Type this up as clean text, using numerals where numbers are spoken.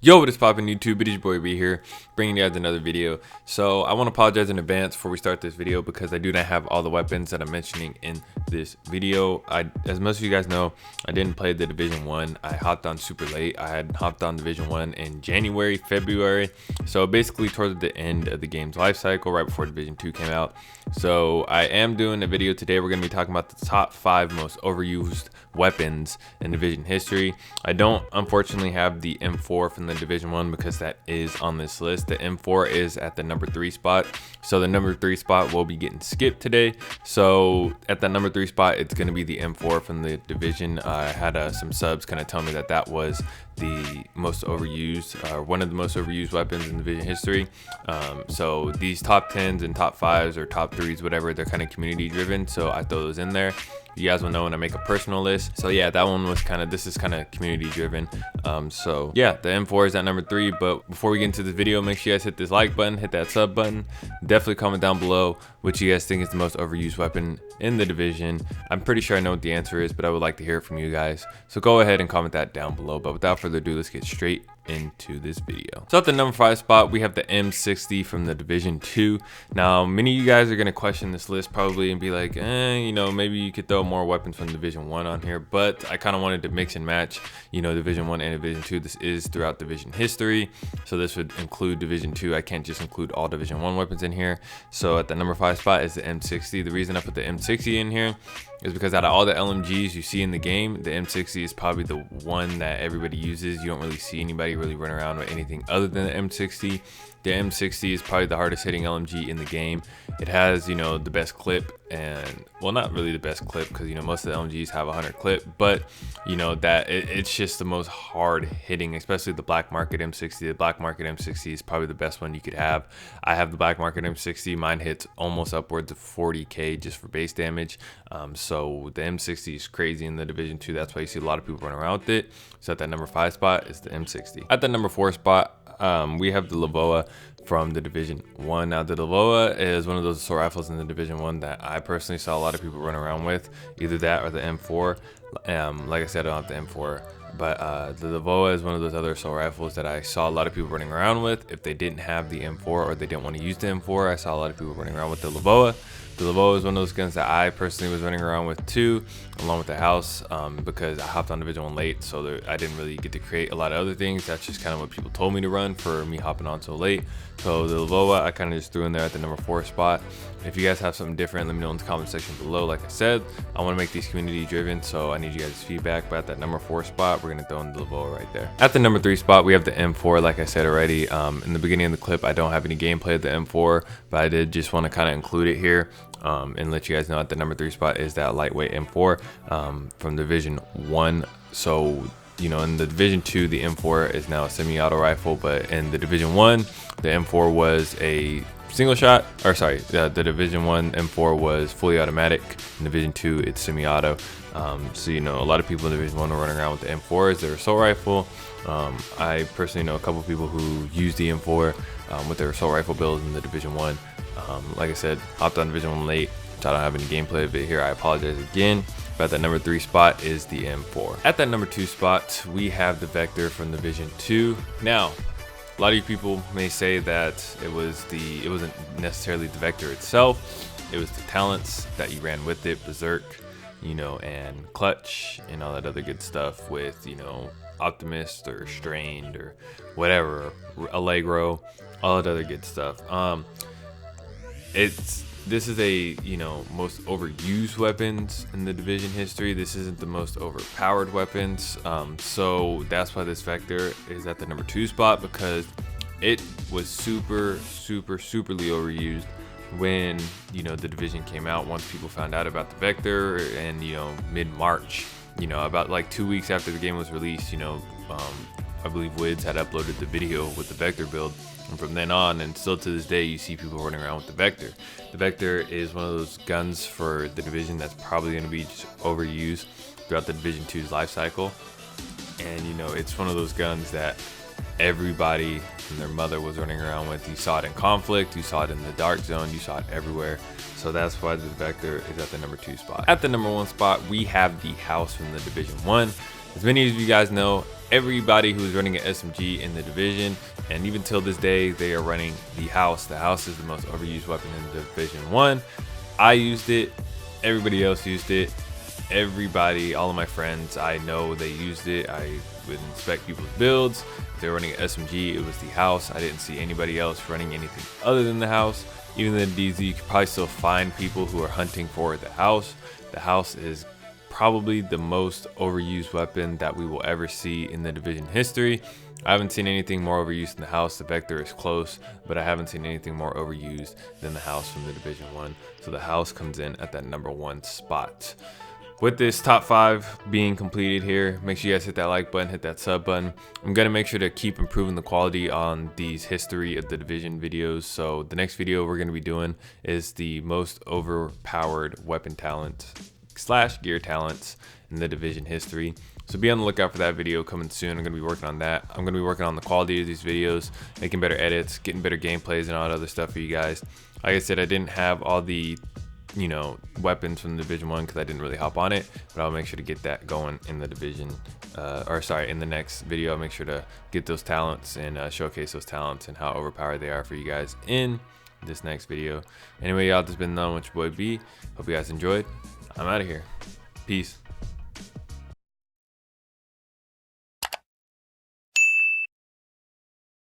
Yo, what is poppin' YouTube? It is your boy B here, bringing you guys another video. So I want to apologize in advance before we start this video because I do not have all the weapons that I'm mentioning in this video. As most of you guys know, I didn't play the Division 1. I hopped on super late. I had hopped on Division 1 in January, February. So basically towards the end of the game's life cycle, right before Division 2 came out. So I am doing a video today. We're going to be talking about the top 5 most overused weapons in Division history. I don't unfortunately have the M4 from the Division 1 because that is on this list. The M4 is at the number 3 spot, so the number 3 spot will be getting skipped today. So at the number 3 spot, it's going to be the M4 from the Division. I had some subs kind of tell me that that was the most overused, one of the most overused weapons in Division history. So these top 10s and top 5s or top 3s, whatever, they're kind of community driven, so I throw those in there. You guys will know when I make a personal list. So yeah, that one was this is kind of community driven. So yeah, the M4 is at number 3. But before we get into this video, make sure you guys hit this like button, hit that sub button. Definitely comment down below what you guys think is the most overused weapon in the Division. I'm pretty sure I know what the answer is, but I would like to hear it from you guys. So go ahead and comment that down below. But without further ado, let's get straight into this video. So at the number 5 spot, we have the M60 from the Division 2. Now, many of you guys are going to question this list probably and be like, you know, maybe you could throw more weapons from Division 1 on here, but I kind of wanted to mix and match, you know, Division 1 and Division 2. This is throughout Division history, so this would include Division 2. I can't just include all Division 1 weapons in here. So at the number 5 spot is the M60. The reason I put the M60 in here is because out of all the LMGs you see in the game, the M60 is probably the one that everybody uses. You don't really see anybody really run around with anything other than the M60. The M60 is probably the hardest hitting LMG in the game. It has, you know, the best clip, and well, not really the best clip because, you know, most of the LMGs have 100 clip, but you know that it's just the most hard hitting, especially the black market M60. The black market M60 is probably the best one you could have. I have the black market M60. Mine hits almost upwards of 40k just for base damage. So the M60 is crazy in the Division 2. That's why you see a lot of people running around with it. So at that number 5 spot is the M60. At the number 4 spot, we have the Lavoa from the Division 1. Now the Lavoa is one of those assault rifles in the Division 1 that I personally saw a lot of people run around with, either that or the M4. Like I said, I don't have the M4, but the Lavoa is one of those other assault rifles that I saw a lot of people running around with. If they didn't have the M4 or they didn't want to use the M4, I saw a lot of people running around with the Lavoa. The Lavoa is one of those guns that I personally was running around with too, along with the house, because I hopped on Division 1 late, so I didn't really get to create a lot of other things. That's just kind of what people told me to run for me hopping on so late. So the Lavoa, I kind of just threw in there at the number 4 spot. If you guys have something different, let me know in the comment section below. Like I said, I want to make these community driven, so I need you guys' feedback. But at that number 4 spot, we're going to throw in the Lavoa right there. At the number 3 spot, we have the M4. Like I said already, in the beginning of the clip, I don't have any gameplay of the M4, but I did just want to kind of include it here. And let you guys know at the number 3 spot is that lightweight M4 from Division 1. So, you know, in the Division 2, the M4 is now a semi-auto rifle, but in the Division 1, the M4 was a single shot, or sorry, the Division 1 M4 was fully automatic. In Division 2, it's semi-auto. So, you know, a lot of people in Division 1 are running around with the M4 as their assault rifle. I personally know a couple people who use the M4 with their assault rifle builds in the Division 1. Like I said, hopped on Division 1 late, so I don't have any gameplay of it here. I apologize again. But at that number 3 spot is the M4. At that number 2 spot, we have the Vector from Division 2. Now, a lot of you people may say that it wasn't necessarily the Vector itself. It was the talents that you ran with it, Berserk, you know, and Clutch, and all that other good stuff with, you know, Optimist or Strained or whatever, Allegro, all that other good stuff. This is a, you know, most overused weapons in the Division history. This isn't the most overpowered weapons. So that's why this Vector is at the number 2 spot, because it was superly overused when, you know, the Division came out. Once people found out about the Vector, and, you know, mid-March, you know, about like 2 weeks after the game was released, you know, I believe Wids had uploaded the video with the Vector build. And from then on, and still to this day, you see people running around with the Vector. The Vector is one of those guns for the Division that's probably going to be just overused throughout the Division 2's life cycle. And, you know, it's one of those guns that everybody and their mother was running around with. You saw it in Conflict, you saw it in the Dark Zone, you saw it everywhere. So that's why the Vector is at the number 2 spot. At the number 1 spot, we have the House from the Division 1. As many of you guys know, everybody who is running an SMG in the division, and even till this day, they are running the house. The house is the most overused weapon in Division 1. I used it, everybody else used it. Everybody, all of my friends, I know they used it. I would inspect people's builds. If they were running an SMG, it was the house. I didn't see anybody else running anything other than the house. Even in DZ, you could probably still find people who are hunting for the house. The house is probably the most overused weapon that we will ever see in the division history. I haven't seen anything more overused than the house. The Vector is close, but I haven't seen anything more overused than the house from the Division 1. So the house comes in at that #1 spot. With this top 5 being completed here, make sure you guys hit that like button, hit that sub button. I'm going to make sure to keep improving the quality on these history of the division videos. So the next video we're going to be doing is the most overpowered weapon talents / gear talents in the division history. So be on the lookout for that video coming soon. I'm going to be working on that. I'm going to be working on the quality of these videos, making better edits, getting better gameplays and all that other stuff for you guys. Like I said, I didn't have all the weapons from the Division 1 because I didn't really hop on it, but I'll make sure to get that going in the division in the next video. I'll make sure to get those talents and showcase those talents and how overpowered they are for you guys in this next video. Anyway, y'all, this has been None with your boy B. Hope you guys enjoyed. I'm out of here. Peace.